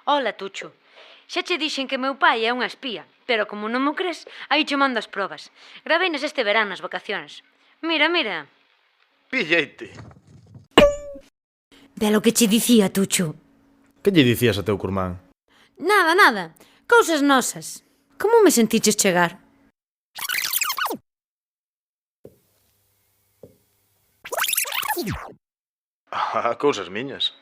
Ola, Tucho. Xa che dixen que meu pai é unha espía, pero como non mo crees, aí che mando as probas. Graveines este verán nas vacaciones. Mira, mira. Pilleite. Ve lo que che dicía, Tucho. Que lle dicías a teu curmán? Nada, nada. Cousas nosas. Como me sentiches chegar? Cousas miñas.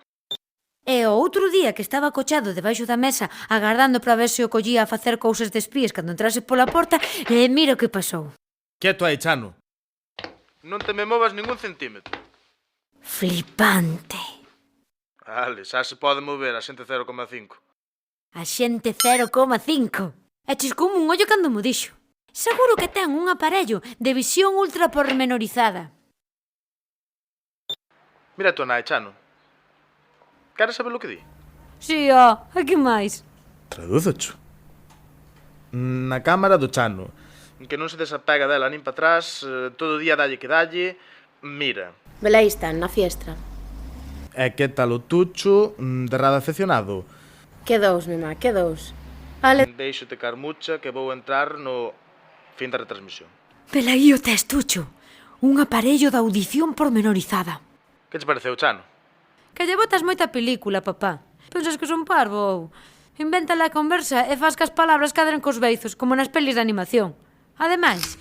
E o outro día que estaba acochado debaixo da mesa agardando para ver se o collía a facer cousas de espías cando entrase pola porta, e mira o que pasou. Quieto aí, Chano. Non te me movas ningún centímetro. Flipante. Vale, xa se pode mover a xente 0,5. A xente 0,5. E chiscoume un ollo cando mo dixo. Seguro que ten un aparello de visión ultra pormenorizada. Mira a tua nai, Chano. Queres saber o que di? Si, a que máis? Tradúzocho. Na cámara do Chano. Que non se desapega dela nin para atrás, todo o día dalle que dalle. Mira. Vela aí están, na fiestra. E que tal o Tucho, de rada afeccionado? Que dous, mima, que dous. Ale, Deixo-te carmucha que vou entrar no fin da retransmisión. Velaí o testucho. Un aparello de audición pormenorizada. Que te pareceu, Chano? Que lle botas moita película, papá. Pensas que son parvo ou? Inventa a conversa e faz que as palabras cadren cos beizos, como nas pelis de animación. Ademais,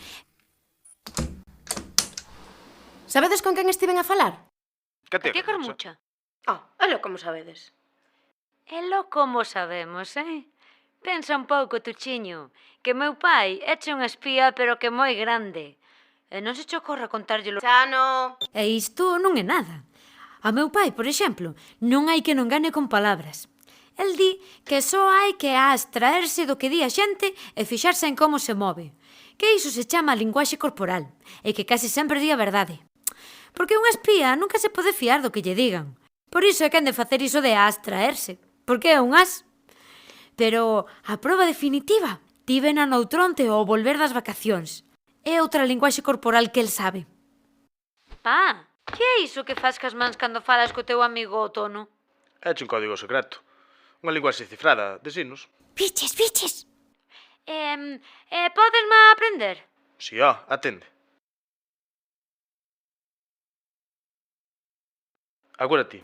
sabedes con quen estiven a falar? Que te a ti Carmucha? Elo, como sabedes? Elo como sabemos, Pensa un pouco, Tuchiño, que meu pai eche unha espía, pero que moi grande. E non se che ocorra contárllelo. Chano! E isto non é nada. A meu pai, por exemplo, non hai que non gane con palabras. El di que só hai que abstraerse do que di a xente e fixarse en como se move. Que iso se chama linguaxe corporal e que case sempre di a verdade. Porque unha espía nunca se pode fiar do que lle digan. Por iso é que han de facer iso de abstraerse, porque é un as. Pero a proba definitiva tivena no Outronte ao volver das vacacións. É outra linguaxe corporal que el sabe. Pa, que é iso que faz cas mans cando falas co teu amigo o tono? Eche un código secreto. Unha linguaxe cifrada de signos. Biches! Podesma aprender? Si, atende. Agora ti.